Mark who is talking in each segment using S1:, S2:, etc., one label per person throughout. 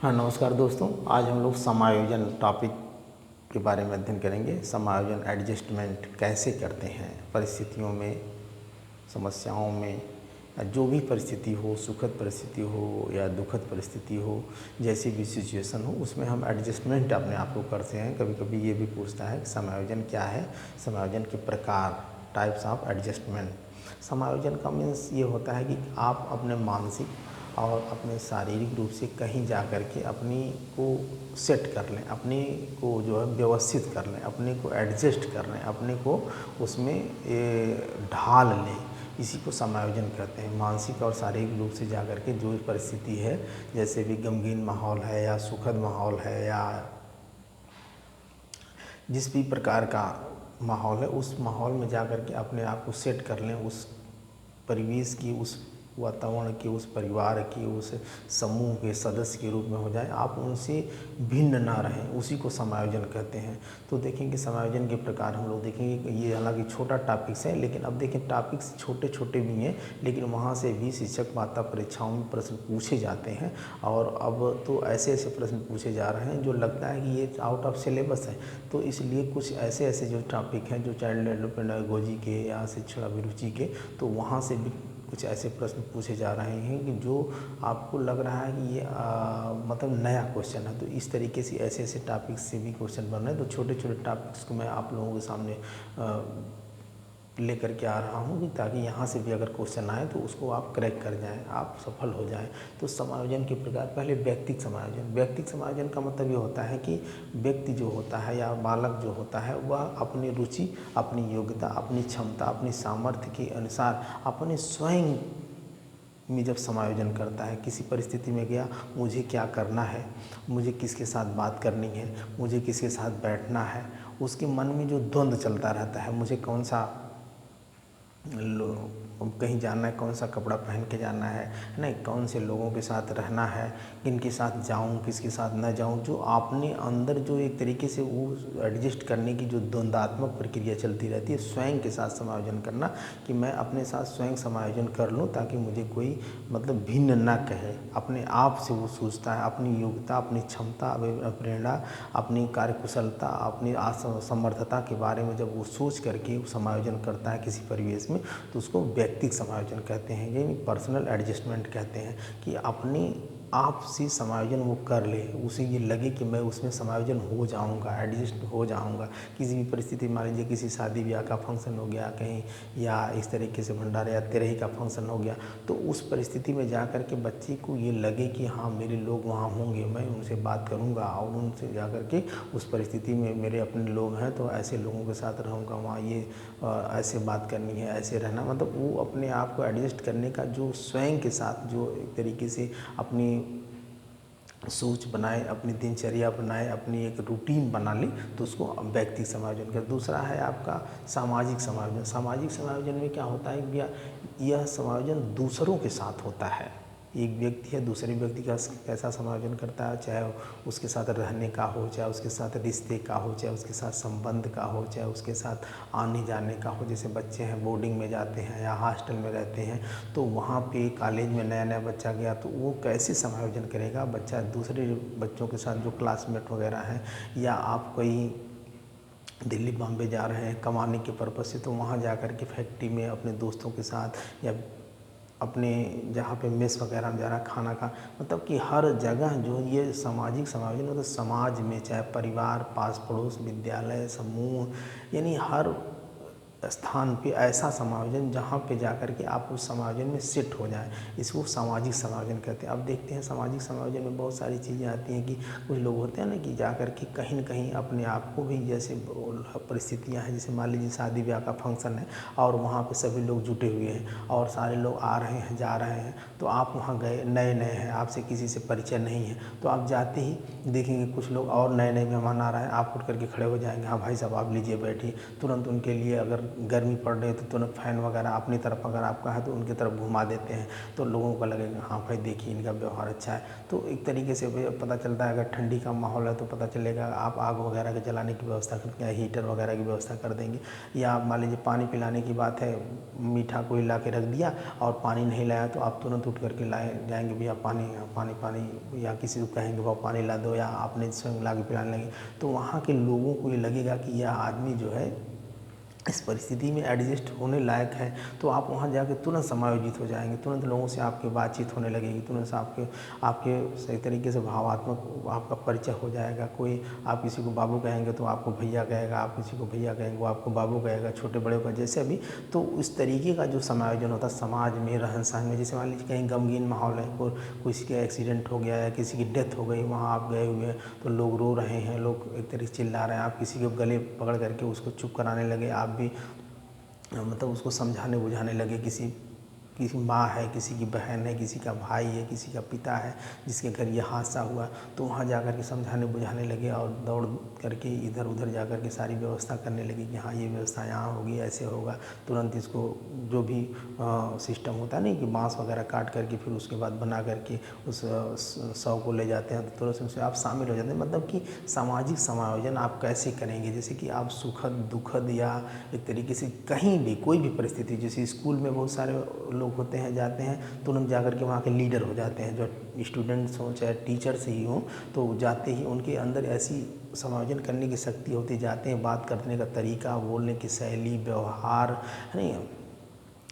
S1: हाँ नमस्कार दोस्तों, आज हम लोग समायोजन टॉपिक के बारे में अध्ययन करेंगे। समायोजन एडजस्टमेंट कैसे करते हैं परिस्थितियों में, समस्याओं में, जो भी परिस्थिति हो, सुखद परिस्थिति हो या दुखद परिस्थिति हो, जैसी भी सिचुएशन हो उसमें हम एडजस्टमेंट अपने आप को करते हैं। कभी कभी ये भी पूछता है कि समायोजन क्या है, समायोजन के प्रकार, टाइप्स ऑफ एडजस्टमेंट। समायोजन का मीन्स ये होता है कि आप अपने मानसिक और अपने शारीरिक रूप से कहीं जा कर के अपनी को सेट कर लें, अपने को जो है व्यवस्थित कर लें, अपने को एडजस्ट कर लें, अपने को उसमें ढाल लें। इसी को समायोजन कहते हैं। मानसिक और शारीरिक रूप से जा कर के जो परिस्थिति है, जैसे भी गमगीन माहौल है या सुखद माहौल है या जिस भी प्रकार का माहौल है, उस माहौल में जा कर के अपने आप को सेट कर लें, उस परिवेश की, उस वातावरण की, उस परिवार की, उस समूह के सदस्य के रूप में हो जाए, आप उनसे भिन्न ना रहें, उसी को समायोजन कहते हैं। तो देखेंगे समायोजन के प्रकार हम लोग देखेंगे। ये हालांकि छोटा टॉपिक्स है, लेकिन अब देखें टॉपिक्स छोटे छोटे भी हैं, लेकिन वहाँ से भी शिक्षक वार्ता परीक्षाओं में प्रश्न पूछे जाते हैं। और अब तो ऐसे ऐसे प्रश्न पूछे जा रहे हैं जो लगता है कि ये आउट ऑफ सिलेबस है। तो इसलिए कुछ ऐसे ऐसे जो टॉपिक हैं जो चाइल्ड डेवलपमेंट पेडागोजी के या शिक्षा अभिरुचि के, तो वहाँ से भी कुछ ऐसे प्रश्न पूछे जा रहे हैं कि जो आपको लग रहा है कि ये मतलब नया क्वेश्चन है। तो इस तरीके से ऐसे ऐसे टॉपिक्स से भी क्वेश्चन बन रहे हैं। तो छोटे छोटे टॉपिक्स को मैं आप लोगों के सामने लेकर के आ रहा हूँ कि ताकि यहाँ से भी अगर क्वेश्चन आए तो उसको आप क्रैक कर जाएं, आप सफल हो जाएं। तो समायोजन के प्रकार, पहले व्यक्तिगत समायोजन। व्यक्तिगत समायोजन का मतलब ये होता है कि व्यक्ति जो होता है या बालक जो होता है वह अपनी रुचि, अपनी योग्यता, अपनी क्षमता, अपनी सामर्थ्य के अनुसार अपने स्वयं में जब समायोजन करता है, किसी परिस्थिति में गया, मुझे क्या करना है, मुझे किसके साथ बात करनी है, मुझे किसके साथ बैठना है, उसके मन में जो द्वंद्व चलता रहता है, मुझे कौन सा कहीं जाना है, कौन सा कपड़ा पहन के जाना है, नहीं कौन से लोगों के साथ रहना है, किनके साथ जाऊं, किसके साथ न जाऊं, जो आपने अंदर जो एक तरीके से वो एडजस्ट करने की जो द्वंद्वात्मक प्रक्रिया चलती रहती है, स्वयं के साथ समायोजन करना कि मैं अपने साथ स्वयं समायोजन कर लूँ ताकि मुझे कोई मतलब भिन्न ना कहे। अपने आप से वो सोचता है, अपनी योग्यता, अपनी क्षमता, प्रेरणा, अपनी कार्यकुशलता, अपनी असमर्थता के बारे में जब वो सोच करके वो समायोजन करता है किसी परिवेश में, तो उसको व्यक्तिगत समायोजन कहते हैं, यानी पर्सनल एडजस्टमेंट कहते हैं। कि अपने आप से समायोजन वो कर ले, उसे ये लगे कि मैं उसमें समायोजन हो जाऊंगा, एडजस्ट हो जाऊंगा। किसी भी परिस्थिति, मान लीजिए किसी शादी ब्याह का फंक्शन हो गया कहीं, या इस तरीके से भंडारे या तेरही का फंक्शन हो गया, तो उस परिस्थिति में जा कर के बच्चे को ये लगे कि हाँ मेरे लोग वहाँ होंगे, मैं उनसे बात करूँगा और उनसे जा कर के उस परिस्थिति में मेरे अपने लोग हैं तो ऐसे लोगों के साथ रहूँगा, वहाँ ये ऐसे बात करनी है, ऐसे रहना, मतलब वो अपने आप को एडजस्ट करने का जो स्वयं के साथ जो एक तरीके से अपनी सोच बनाए, अपनी दिनचर्या बनाए, अपनी एक रूटीन बना ले, तो उसको व्यक्तिगत समायोजन कर। दूसरा है आपका सामाजिक समायोजन। सामाजिक समायोजन में क्या होता है कि यह समायोजन दूसरों के साथ होता है। एक व्यक्ति है, दूसरे व्यक्ति का कैसा समायोजन करता है, चाहे उसके साथ रहने का हो, चाहे उसके साथ रिश्ते का हो, चाहे उसके साथ संबंध का हो, चाहे उसके साथ आने जाने का हो। जैसे बच्चे हैं बोर्डिंग में जाते हैं या हॉस्टल में रहते हैं, तो वहाँ पे कॉलेज में नया नया बच्चा गया तो वो कैसे समायोजन करेगा। बच्चा दूसरे बच्चों के साथ जो क्लासमेट वगैरह हैं, या आप कोई दिल्ली बॉम्बे जा रहे हैं कमाने के पर्पज़ से, तो वहाँ जा कर के फैक्ट्री में अपने दोस्तों के साथ या अपने जहाँ पे मेस वगैरह में जा रहा खाना खा, मतलब कि हर जगह जो ये सामाजिक समायोजन होता है, समाज में चाहे परिवार, पास पड़ोस, विद्यालय, समूह, यानी हर स्थान पे ऐसा समायोजन जहाँ पे जा कर के आप उस समायोजन में सेट हो जाएं, इसको सामाजिक समायोजन कहते हैं। अब देखते हैं सामाजिक समायोजन में बहुत सारी चीज़ें आती हैं कि कुछ लोग होते हैं ना कि जा कर के कहीं न कहीं अपने आप को भी, जैसे परिस्थितियाँ हैं, जैसे मान लीजिए शादी ब्याह का फंक्शन है और वहाँ पे सभी लोग जुटे हुए हैं और सारे लोग आ रहे हैं, जा रहे हैं, तो आप वहाँ गए, नए नए हैं, आपसे किसी से परिचय नहीं है, तो आप जाते ही देखेंगे कुछ लोग और नए नए मेहमान आ रहे हैं, आप उठ करके खड़े हो जाएंगे, हाँ भाई साहब आप लीजिए बैठिए, तुरंत उनके लिए अगर गर्मी पड़ रही है तो तुरंत फ़ैन वगैरह अपनी तरफ अगर आपका है तो उनकी तरफ घुमा देते हैं, तो लोगों को लगेगा हाँ भाई देखिए इनका व्यवहार अच्छा है। तो एक तरीके से भी पता चलता है, अगर ठंडी का माहौल है तो पता चलेगा, आप आग वगैरह के जलाने की व्यवस्था करके या हीटर वगैरह की व्यवस्था कर देंगे। या आप मान लीजिए पानी पिलाने की बात है, मीठा कोई ला के रख दिया और पानी नहीं लाया तो आप तुरंत उठ करके लाए जाएंगे, भैया पानी पानी पानी, या किसी को कहेंगे वो पानी ला दो, या आपने स्वयं ला के पिलाने लगे, तो वहाँ के लोगों को ये लगेगा कि यह आदमी जो है इस परिस्थिति में एडजस्ट होने लायक है। तो आप वहाँ जाके तुरंत समायोजित हो जाएंगे, तुरंत लोगों से आपकी बातचीत होने लगेगी, तुरंत से आपके सही तरीके से भावात्मक आपका परिचय हो जाएगा। कोई आप किसी को बाबू कहेंगे तो आपको भैया कहेगा, आप किसी को भैया कहेंगे वो आपको बाबू कहेगा, छोटे बड़े का जैसे भी। तो इस तरीके का जो समायोजन होता है समाज में, रहन सहन में, जैसे मान लीजिए कहीं गमगीन माहौल है, किसी का एक्सीडेंट हो गया है, किसी की डेथ हो गई, वहाँ आप गए हुए हैं तो लोग रो रहे हैं, लोग एक तरीके से चिल्ला रहे हैं, आप किसी के गले पकड़ करके उसको चुप कराने लगे, आप भी मतलब उसको समझाने बुझाने लगे। किसी माँ है, किसी की बहन है, किसी का भाई है, किसी का पिता है जिसके घर ये हादसा हुआ, तो वहाँ जा कर के समझाने बुझाने लगे और दौड़ करके इधर उधर जा कर के सारी व्यवस्था करने लगे कि हाँ ये व्यवस्था यहाँ होगी, ऐसे होगा। तुरंत इसको जो भी सिस्टम होता है नहीं कि बाँस वगैरह काट करके फिर उसके बाद बना करके उस शव को ले जाते हैं, तो तुरंत उसमें आप शामिल हो जाते हैं। मतलब कि सामाजिक समायोजन आप कैसे करेंगे, जैसे कि आप सुखद दुखद या एक तरीके से कहीं भी कोई भी परिस्थिति, जैसे स्कूल में बहुत सारे लोग होते हैं, जाते हैं तुरंत जाकर के वहाँ के लीडर हो जाते हैं, जो स्टूडेंट्स हों चाहे टीचर्स ही हों, तो जाते ही उनके अंदर ऐसी समायोजन करने की शक्ति होती, जाते हैं बात करने का तरीका, बोलने की शैली, व्यवहार है नहीं,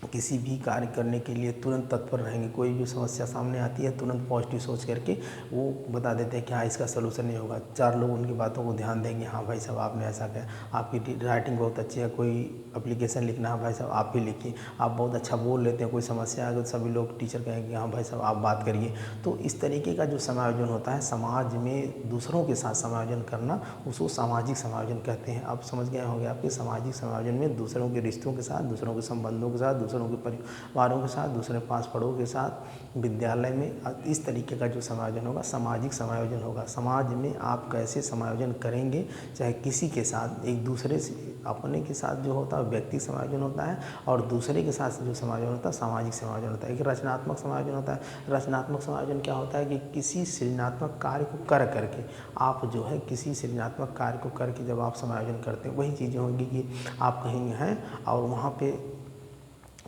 S1: किसी भी कार्य करने के लिए तुरंत तत्पर रहेंगे। कोई भी समस्या सामने आती है तुरंत पॉजिटिव सोच करके वो बता देते हैं कि हाँ इसका सलूशन नहीं होगा। चार लोग उनकी बातों को ध्यान देंगे, हाँ भाई साहब आपने ऐसा किया, आपकी राइटिंग बहुत अच्छी है, कोई एप्लीकेशन लिखना है भाई साहब आप भी लिखिए, आप बहुत अच्छा बोल लेते हैं, कोई समस्या आ गई तो सभी लोग टीचर कहेंगे हाँ भाई साहब आप बात करिए। तो इस तरीके का जो समायोजन होता है समाज में दूसरों के साथ समायोजन करना, उसको सामाजिक समायोजन कहते हैं। आप समझ गए होंगे, आपके सामाजिक समायोजन में दूसरों के रिश्तों के साथ, दूसरों के संबंधों के साथ, दूसरों के परिवारों के साथ, दूसरे पास पड़ों के साथ, विद्यालय में, इस तरीके का जो समायोजन होगा सामाजिक समायोजन होगा। समाज में आप कैसे समायोजन करेंगे, चाहे किसी के साथ, एक दूसरे से, अपने के साथ जो होता है व्यक्तिगत समायोजन होता है, और दूसरे के साथ जो समायोजन होता है सामाजिक समायोजन होता है। एक रचनात्मक समायोजन होता है। रचनात्मक समायोजन क्या होता है कि किसी सृजनात्मक कार्य को कर करके आप जो है किसी सृजनात्मक कार्य को करके जब आप समायोजन करते हैं, वही चीज़ें होंगी कि आप कहीं हैं और वहाँ पे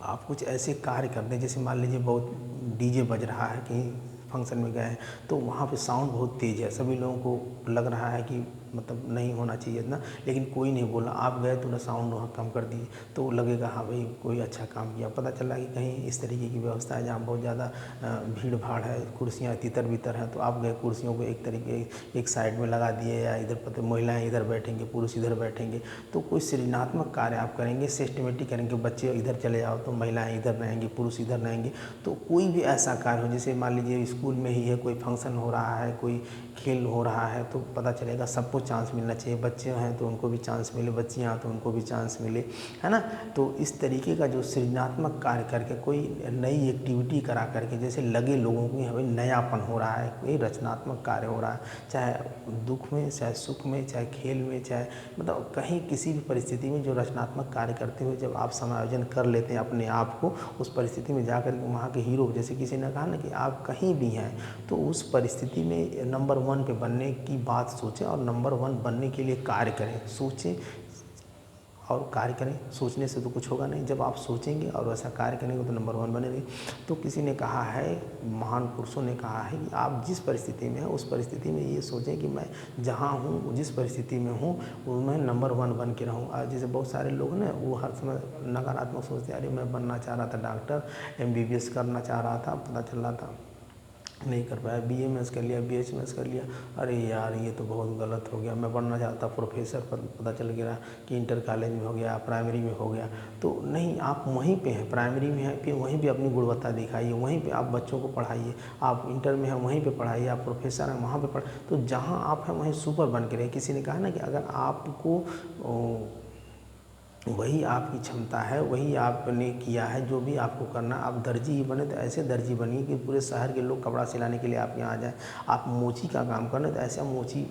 S1: आप कुछ ऐसे कार्य करते हैं, जैसे मान लीजिए बहुत डीजे बज रहा है, कहीं फंक्शन में गए हैं तो वहाँ पे साउंड बहुत तेज़ है, सभी लोगों को लग रहा है कि मतलब नहीं होना चाहिए इतना, लेकिन कोई नहीं बोला, आप गए तो ना साउंड वहाँ कम कर दिए, तो लगेगा हाँ भाई कोई अच्छा काम किया। पता चला कि कहीं इस तरीके की व्यवस्था है जहाँ बहुत ज़्यादा भीड़ भाड़ है, कुर्सियाँ तितर बितर हैं, तो आप गए कुर्सियों को एक तरीके एक साइड में लगा दिए, या इधर पता महिलाएँ इधर बैठेंगे पुरुष इधर बैठेंगे। तो कोई सृजनात्मक कार्य आप करेंगे, सिस्टमेटिक करेंगे, बच्चे इधर चले जाओ तो महिलाएँ इधर रहेंगी, पुरुष इधर रहेंगे। तो कोई भी ऐसा कार्य हो, जैसे मान लीजिए स्कूल में ही है, कोई फंक्शन हो रहा है, कोई खेल हो रहा है, तो पता चलेगा सबको चांस मिलना चाहिए। बच्चे हैं तो उनको भी चांस मिले, बच्चियाँ तो उनको भी चांस मिले, है ना। तो इस तरीके का जो सृजनात्मक कार्य करके कोई नई एक्टिविटी करा करके, जैसे लगे लोगों को हमें नयापन हो रहा है, कोई रचनात्मक कार्य हो रहा है, चाहे दुख में, चाहे सुख में, चाहे खेल में, चाहे मतलब कहीं किसी भी परिस्थिति में जो रचनात्मक कार्य करते हुए जब आप समायोजन कर लेते हैं अपने आप को, उस परिस्थिति में जाकर के वहाँ के हीरो, जैसे किसी ने कहा ना कि आप कहीं भी हैं तो उस परिस्थिति में नंबर 1 पे बनने की बात सोचें और नंबर 1 बनने के लिए कार्य करें। सोचें और कार्य करें, सोचने से तो कुछ होगा नहीं, जब आप सोचेंगे और वैसा कार्य करेंगे तो नंबर 1 बनेंगे। तो किसी ने कहा है, महान पुरुषों ने कहा है कि आप जिस परिस्थिति में हैं उस परिस्थिति में ये सोचें कि मैं जहाँ हूँ, जिस परिस्थिति में हूँ वो मैं नंबर 1 बन के रहूँ। आज जैसे बहुत सारे लोग ना वो हर समय नकारात्मक सोचते हैं, अरे मैं बनना चाह रहा था डॉक्टर, MBBS करना चाह रहा था, पता चल रहा था नहीं कर पाया, BAMS कर लिया, BHMS कर लिया, अरे यार ये तो बहुत गलत हो गया, मैं बनना चाहता प्रोफेसर, पर पता चल गया कि इंटर कॉलेज में हो गया, प्राइमरी में हो गया। तो नहीं, आप वहीं पे हैं, प्राइमरी में हैं, फिर वहीं पे अपनी गुणवत्ता दिखाइए, वहीं पे आप बच्चों को पढ़ाइए। आप इंटर में हैं वहीं पे पढ़ाइए, आप प्रोफेसर हैं वहाँ पे तो जहाँ आप हैं वहीं सुपर बन के रहिए। किसी ने कहा ना कि अगर आपको वही आपकी क्षमता है, वही आपने किया है, जो भी आपको करना, आप दर्जी ही बने तो ऐसे दर्जी बनिए कि पूरे शहर के लोग कपड़ा सिलाने के लिए आपके यहाँ आ जाए। आप मोची का काम करना तो ऐसा मोची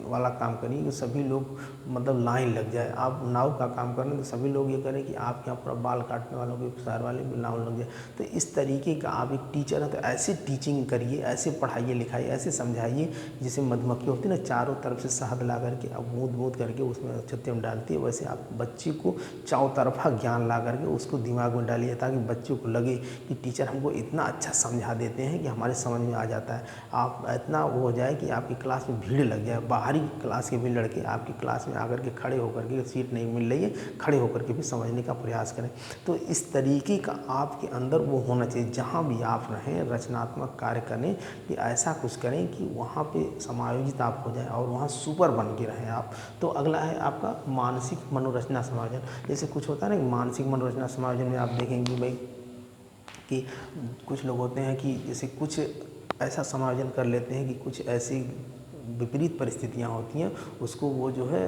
S1: वाला काम करिए कि सभी लोग मतलब लाइन लग जाए। आप नाव का काम कर रहे हैं तो सभी लोग ये करें कि आपके यहाँ पूरा बाल काटने वालों के शहर वाले भी नाव लग जाए। तो इस तरीके का आप एक टीचर हैं तो ऐसे टीचिंग करिए, ऐसे पढ़ाइए लिखाइए, ऐसे समझाइए जैसे मधुमक्खी होती है ना, चारों तरफ से शहद ला करके अब बूंद बूंद करके उसमें छत्ते में डालती है, वैसे आप बच्चे को चारों तरफा ज्ञान ला करके उसको दिमाग में डालिए ताकि बच्चों को लगे कि टीचर हमको इतना अच्छा समझा देते हैं कि हमारे समझ में आ जाता है। आप इतना वो हो जाए कि आपकी क्लास में भीड़ लग जाए, बाहरी क्लास के भी लड़के आपकी क्लास में आकर के खड़े होकर के, सीट नहीं मिल रही है, खड़े होकर के भी समझने का प्रयास करें। तो इस तरीके का आपके अंदर वो होना चाहिए। जहाँ भी आप रहें रचनात्मक कार्य करें कि ऐसा कुछ करें कि वहाँ पे समायोजित आप हो जाए और वहाँ सुपर बन के रहें आप। तो अगला है आपका मानसिक मनोरचना समायोजन। जैसे कुछ होता है ना, मानसिक मनोरचना समायोजन में आप देखेंगे भाई कि कुछ लोग होते हैं कि जैसे कुछ ऐसा समायोजन कर लेते हैं कि कुछ ऐसी विपरीत परिस्थितियाँ होती हैं उसको वो जो है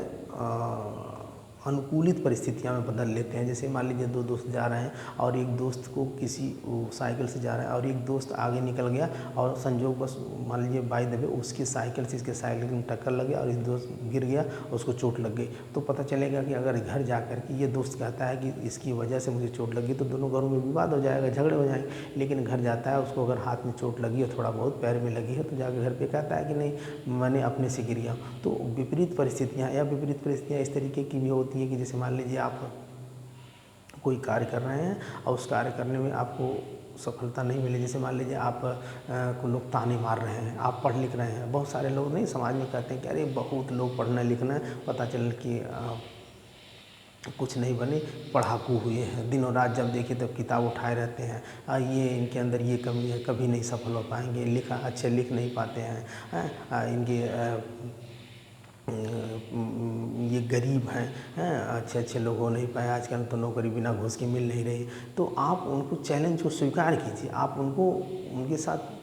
S1: अनुकूलित परिस्थितियाँ में बदल लेते हैं। जैसे मान लीजिए दो दोस्त जा रहे हैं और एक दोस्त को किसी साइकिल से जा रहा है और एक दोस्त आगे निकल गया और संजोग बस मान लीजिए बाय द वे उसकी साइकिल से इसके साइकिल में टक्कर लग गया और इस दोस्त गिर गया, उसको चोट लग गई। तो पता चलेगा कि अगर घर जा कर के ये दोस्त कहता है कि इसकी वजह से मुझे चोट लगी तो दोनों घरों में विवाद हो जाएगा, झगड़े हो जाएंगे। लेकिन घर जाता है, उसको अगर हाथ में चोट लगी है, थोड़ा बहुत पैर में लगी है, तो जाकर घर पे कहता है कि नहीं मैंने अपने से गिर गया। तो विपरीत परिस्थितियाँ इस तरीके की भी होती है कि जैसे मान लीजिए आप कोई कार्य कर रहे हैं और उस कार्य करने में आपको सफलता नहीं मिली। जैसे मान लीजिए आप को लोग ताने मार रहे हैं, आप पढ़ लिख रहे हैं, बहुत सारे लोग नहीं समाज में कहते हैं कि अरे बहुत लोग पढ़ना लिखना, पता चल कि कुछ नहीं बने, पढ़ाकू हुए हैं, दिनों रात जब देखे तब किताब उठाए रहते हैं, ये इनके अंदर ये कमी है, कभी नहीं सफल हो पाएंगे, लिखा अच्छे लिख नहीं पाते हैं, इनके ये गरीब हैं, अच्छे लोग हो नहीं पाए, आजकल तो नौकरी बिना घूस के मिल नहीं रही। तो आप उनको चैलेंज को स्वीकार कीजिए, आप उनको उनके साथ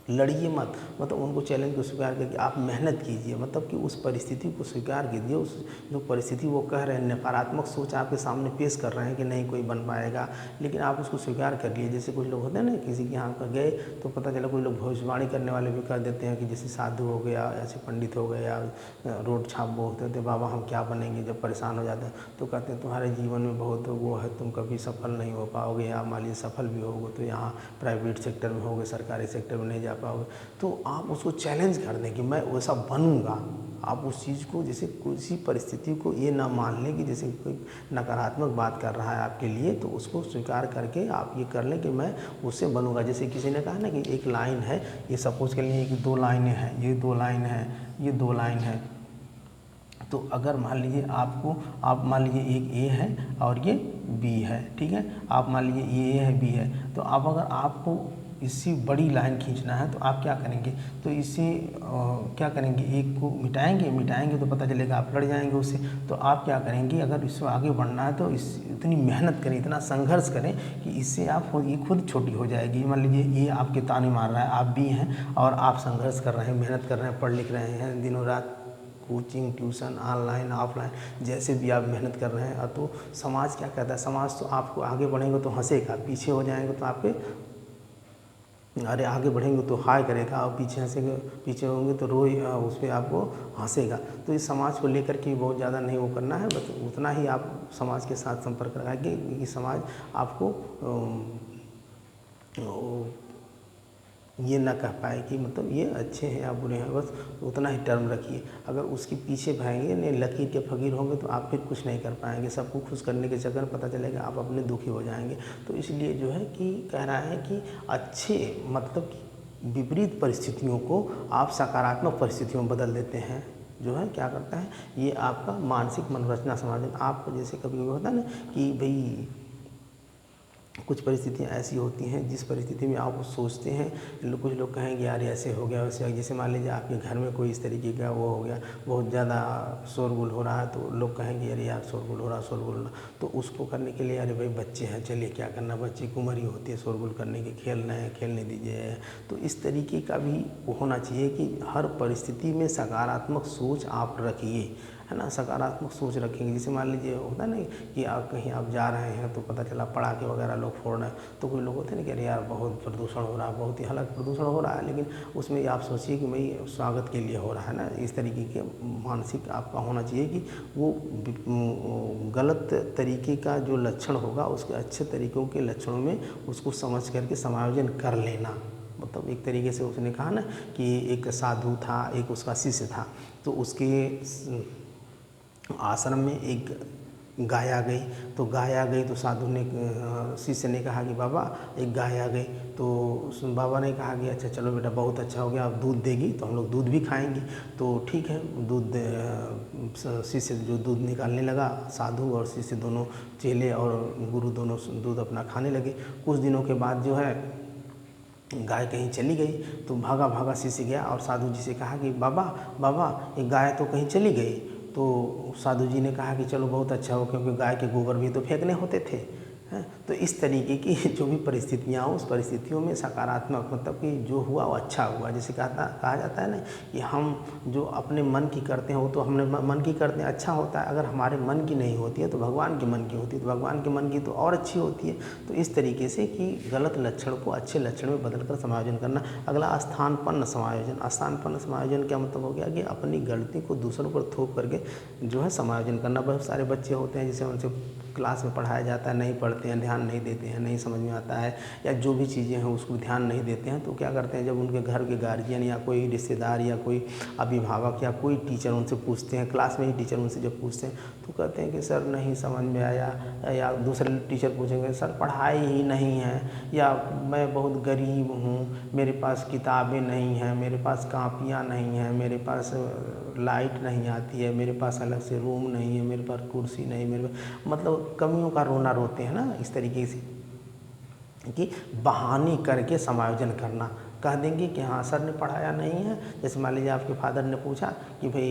S1: लड़िए मत, मतलब उनको चैलेंज को स्वीकार करके आप मेहनत कीजिए, मतलब कि उस परिस्थिति को स्वीकार कीजिए। उस जो परिस्थिति वो कह रहे हैं, नकारात्मक सोच आपके सामने पेश कर रहे हैं कि नहीं कोई बन पाएगा, लेकिन आप उसको स्वीकार कर लिए। जैसे कुछ लोग होते हैं ना, किसी के यहाँ पर गए तो पता चला कोई लोग भविष्यवाणी करने वाले भी कर देते हैं कि जैसे साधु हो गया, ऐसे पंडित हो गए, या रोड छाप बोलते होते बाबा हम क्या बनेंगे, जब परेशान हो जाते हैं तो कहते हैं तुम्हारे जीवन में बहुत वो है, तुम कभी सफल नहीं हो पाओगे, या मान लीजिए सफल भी होगे तो यहाँ प्राइवेट सेक्टर में होगे, सरकारी सेक्टर में नहीं जा पाओगे। तो आप उसको चैलेंज कर दें कि मैं वैसा बनूंगा। आप उस चीज़ को, जैसे किसी परिस्थिति को ये ना मान लें कि जैसे कोई नकारात्मक बात कर रहा है आपके लिए, तो उसको स्वीकार करके आप ये कर लें कि मैं उससे बनूंगा। जैसे किसी ने कहा ना कि एक लाइन है, ये सपोज कर लीजिए कि 2 लाइनें हैं, ये 2 लाइन है, ये 2 लाइन है। तो अगर मान लीजिए आप मान लीजिए एक ए है और ये बी है, ठीक है, आप मान लीजिए ये ए है, बी है, तो आप अगर आपको इससे बड़ी लाइन खींचना है तो आप क्या करेंगे, तो इससे क्या करेंगे, एक को मिटाएंगे तो पता चलेगा आप लड़ जाएंगे उससे। तो आप क्या करेंगे, अगर इससे आगे बढ़ना है तो इतनी मेहनत करें, इतना संघर्ष करें कि इससे ये खुद छोटी हो जाएगी। मान लीजिए ये आपके ताने मार रहा है, आप भी हैं और आप संघर्ष कर रहे हैं, मेहनत कर रहे हैं, पढ़ लिख रहे हैं दिनों रात, कोचिंग ट्यूशन ऑनलाइन ऑफलाइन जैसे भी आप मेहनत कर रहे हैं। तो समाज क्या कहता है, समाज तो आपको आगे बढ़ेंगे तो हंसेगा, पीछे हो जाएंगे तो आपके अरे आगे बढ़ेंगे तो हाय करेगा, और पीछे हंसेंगे, पीछे होंगे तो उस पर आपको हंसेगा। तो इस समाज को लेकर के बहुत ज़्यादा नहीं वो करना है, बस उतना ही आप समाज के साथ संपर्क रखेंगे कि समाज आपको ये ना कह पाए कि मतलब ये अच्छे हैं या बुरे हैं, बस उतना ही टर्म रखिए। अगर उसके पीछे भागेंगे नहीं, लकीर के फकीर होंगे तो आप फिर कुछ नहीं कर पाएंगे। सबको खुश करने के चक्कर में पता चलेगा आप अपने दुखी हो जाएंगे। तो इसलिए जो है कि कह रहा है कि अच्छे मतलब कि विपरीत परिस्थितियों को आप सकारात्मक परिस्थितियों में बदल देते हैं। जो है क्या करता है, ये आपका मानसिक मनोरचना समायोजन। आप जैसे कभी कभी होता है ना कि भाई कुछ परिस्थितियाँ ऐसी होती हैं जिस परिस्थिति में आप सोचते हैं, कुछ लोग कहेंगे यार ऐसे हो गया वैसे। जैसे मान लीजिए आपके घर में कोई इस तरीके का वो हो गया, बहुत ज़्यादा शोरगुल हो रहा है, तो लोग कहेंगे अरे यार शोरगुल हो रहा। तो उसको करने के लिए अरे भाई बच्चे हैं, चलिए क्या करना, बच्चे की उम्र ही होती है शोरगुल करने की, खेलने दीजिए। तो इस तरीके का भी होना चाहिए कि हर परिस्थिति में सकारात्मक सोच आप रखिए। है ना, सकारात्मक सोच रखेंगे। जैसे मान लीजिए होता है ना कि आप कहीं आप जा रहे हैं तो पता चला पटाखे वगैरह लोग फोड़ रहे हैं, तो कोई लोग होते हैं ना कि अरे यार बहुत प्रदूषण हो रहा है, बहुत ही हालांकि प्रदूषण हो रहा है, लेकिन उसमें आप सोचिए कि भाई स्वागत के लिए हो रहा है ना। इस तरीके के मानसिक आपका होना चाहिए कि वो गलत तरीके का जो लक्षण होगा उसके अच्छे तरीक़ों के लक्षणों में उसको समझ करके समायोजन कर लेना। मतलब एक तरीके से उसने कहा ना कि एक साधु था, एक उसका शिष्य था, तो उसके आश्रम में एक गाय आ गई। तो गाय आ गई तो साधु ने शिष्य ने कहा कि बाबा एक गाय आ गई। तो उस बाबा ने कहा कि अच्छा चलो बेटा बहुत अच्छा हो गया, अब दूध देगी तो हम लोग दूध भी खाएंगे। तो ठीक है, दूध शिष्य जो दूध निकालने लगा, साधु और शिष्य दोनों चेले और गुरु दोनों दूध अपना खाने लगे। कुछ दिनों के बाद जो है गाय कहीं चली गई, तो भागा भागा शिष्य गया और साधु जी से कहा कि बाबा बाबा ये गाय तो कहीं चली गई। तो साधु जी ने कहा कि चलो बहुत अच्छा हो, क्योंकि गाय के गोबर भी तो फेंकने होते थे, हैं। तो इस तरीके की जो भी परिस्थितियाँ हो, उस परिस्थितियों में सकारात्मक मतलब कि जो हुआ वो अच्छा हुआ। जैसे कहा जाता है ना कि हम जो अपने मन की करते हैं वो तो हमने मन की करते हैं, अच्छा होता है। अगर हमारे मन की नहीं होती है तो भगवान के मन की होती है, तो भगवान के मन की तो और अच्छी होती है। तो इस तरीके से कि गलत लक्षण को अच्छे लक्षण में बदल कर समायोजन करना। अगला स्थानपन्न समायोजन। स्थानपन्न समायोजन क्या मतलब हो गया कि अपनी गलती को दूसरों पर थोप करके जो है समायोजन करना। बहुत सारे बच्चे होते हैं जिसे उनसे क्लास में पढ़ाया जाता है, नहीं पढ़ते हैं, ध्यान नहीं देते हैं, नहीं समझ में आता है, या जो भी चीज़ें हैं उसको ध्यान नहीं देते हैं। तो क्या करते हैं, जब उनके घर के गार्जियन या कोई रिश्तेदार या कोई अभिभावक या कोई टीचर उनसे पूछते हैं, क्लास में ही टीचर उनसे जब पूछते हैं तो कहते हैं कि सर नहीं समझ में आया, या दूसरे टीचर पूछेंगे सर पढ़ाई ही नहीं है, या मैं बहुत गरीब हूँ, मेरे पास किताबें नहीं हैं, मेरे पास कापियाँ नहीं हैं, मेरे पास लाइट नहीं आती है, मेरे पास अलग से रूम नहीं है, मेरे पास कुर्सी नहीं, मेरे पास मतलब कमियों का रोना रोते हैं ना। इस तरीके से कि बहाने करके समायोजन करना। कह देंगे कि हाँ सर ने पढ़ाया नहीं है। जैसे मान लीजिए आपके फादर ने पूछा कि भाई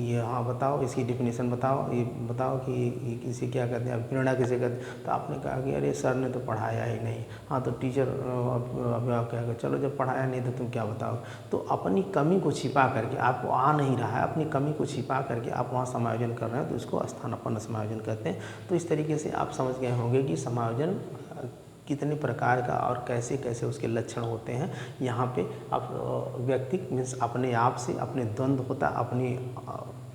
S1: ये हाँ बताओ, इसकी डेफिनेशन बताओ, ये बताओ कि ये किसे क्या कहते हैं, प्रेरणा किसे कहते हैं। तो आपने कहा कि अरे सर ने तो पढ़ाया ही नहीं। हाँ तो टीचर अब आप क्या कहें, चलो जब पढ़ाया नहीं तो तुम क्या बताओ। तो अपनी कमी को छिपा करके, आपको आ नहीं रहा है, अपनी कमी को छिपा करके आप वहाँ समायोजन कर रहे हैं, तो इसको स्थानापन्न समायोजन कहते हैं। तो इस तरीके से आप समझ गए होंगे कि समायोजन कितने प्रकार का और कैसे कैसे उसके लक्षण होते हैं। यहाँ पे आप व्यक्ति मीन्स अपने आप से अपने द्वंद्व होता, अपनी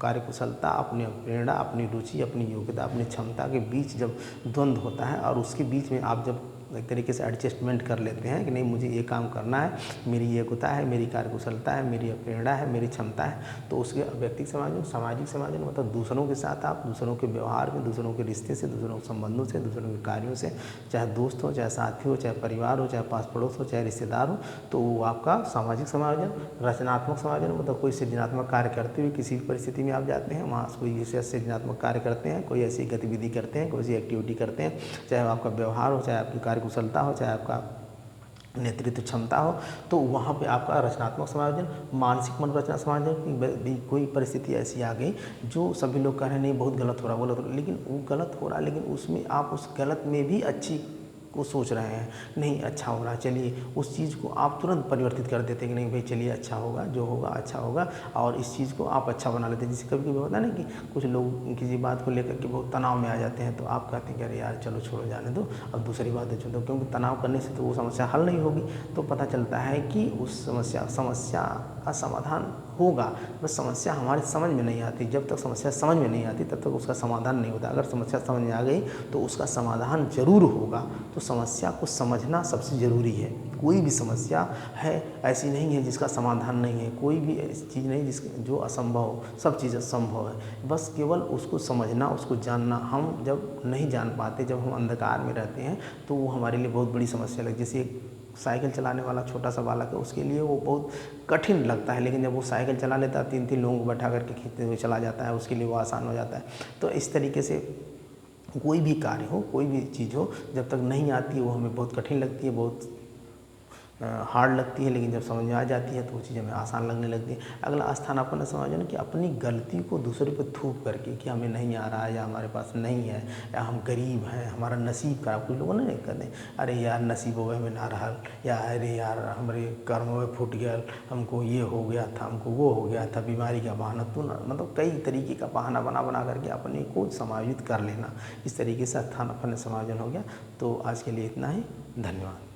S1: कार्यकुशलता, अपनी प्रेरणा, अपनी रुचि, अपनी योग्यता, अपनी क्षमता के बीच जब द्वंद्व होता है और उसके बीच में आप जब एक तरीके से एडजस्टमेंट कर लेते हैं कि नहीं मुझे ये काम करना है, मेरी योग्यता है, मेरी कार्यकुशलता है, मेरी प्रेरणा है, मेरी क्षमता है, तो उसके व्यक्तिगत समायोजन, सामाजिक समायोजन मतलब दूसरों के साथ आप दूसरों के व्यवहार में, दूसरों के रिश्ते से, दूसरों के संबंधों से, दूसरों के कार्यों से, चाहे दोस्त हो, चाहे साथी हो, चाहे परिवार हो, चाहे पास पड़ोस हो, चाहे रिश्तेदार हो, तो वो आपका सामाजिक समायोजन। रचनात्मक समायोजन मतलब कोई सृजनात्मक कार्य करते हुए किसी भी परिस्थिति में आप जाते हैं, वहाँ कोई ऐसे सृजनात्मक कार्य करते हैं, कोई ऐसी गतिविधि करते हैं, कोई ऐसी एक्टिविटी करते हैं, चाहे आपका व्यवहार हो, चाहे आपकी कुशलता हो, चाहे आपका नेतृत्व क्षमता हो, तो वहाँ पे आपका रचनात्मक समायोजन। मानसिक मनोरचना समायोजन की कोई परिस्थिति ऐसी आ गई जो सभी लोग कह रहे हैं नहीं बहुत गलत हो रहा, लेकिन वो गलत हो रहा है, लेकिन उसमें आप उस गलत में भी अच्छी को सोच रहे हैं, नहीं अच्छा हो रहा, चलिए उस चीज़ को आप तुरंत परिवर्तित कर देते हैं कि नहीं भाई चलिए अच्छा होगा, जो होगा अच्छा होगा, और इस चीज़ को आप अच्छा बना लेते हैं। जैसे कभी कभी होता है ना कि कुछ लोग किसी बात को लेकर के बहुत तनाव में आ जाते हैं, तो आप कहते हैं कि अरे यार चलो छोड़ो जाने दो, अब दूसरी बातें छोड़ दो, क्योंकि तनाव करने से तो वो समस्या हल नहीं होगी। तो पता चलता है कि उस समस्या का समाधान होगा, बस समस्या हमारी समझ में नहीं आती। जब तक समस्या समझ में नहीं आती तब तक उसका समाधान नहीं होता। अगर समस्या समझ में आ गई तो उसका समाधान जरूर होगा। तो समस्या को समझना सबसे ज़रूरी है। कोई भी समस्या है ऐसी नहीं है जिसका समाधान नहीं है, कोई भी ऐसी चीज़ नहीं जो असंभव हो, सब चीज़ें संभव है। बस केवल उसको समझना, उसको जानना। हम जब नहीं जान पाते, जब हम अंधकार में रहते हैं, तो वो हमारे लिए बहुत बड़ी समस्या लगती है। जैसे साइकिल चलाने वाला छोटा सा बालक है, उसके लिए वो बहुत कठिन लगता है, लेकिन जब वो साइकिल चला लेता है, 3-3 लोगों को बैठा करके खींचते हुए चला जाता है, उसके लिए वो आसान हो जाता है। तो इस तरीके से कोई भी कार्य हो, कोई भी चीज़ हो, जब तक नहीं आती है वो हमें बहुत कठिन लगती है, बहुत हार्ड लगती है, लेकिन जब समझ में आ जाती है तो वो चीज़ हमें आसान लगने लगती है। अगला स्थानापन्न समायोजन कि अपनी गलती को दूसरे पे थोप करके कि हमें नहीं आ रहा है या हमारे पास नहीं है या हम गरीब हैं, हमारा नसीब खराब। कुछ लोगों ने नहीं कहते अरे यार नसीबों में ना रहल, या अरे यार हमारे कर्मों में फूट गया, हमको ये हो गया था, हमको वो हो गया था, बीमारी का बहाना तो ना, मतलब कई तरीके का बहाना बना बना करके अपने को समायोजित कर लेना। इस तरीके से स्थानापन्न समायोजन हो गया। तो आज के लिए इतना ही, धन्यवाद।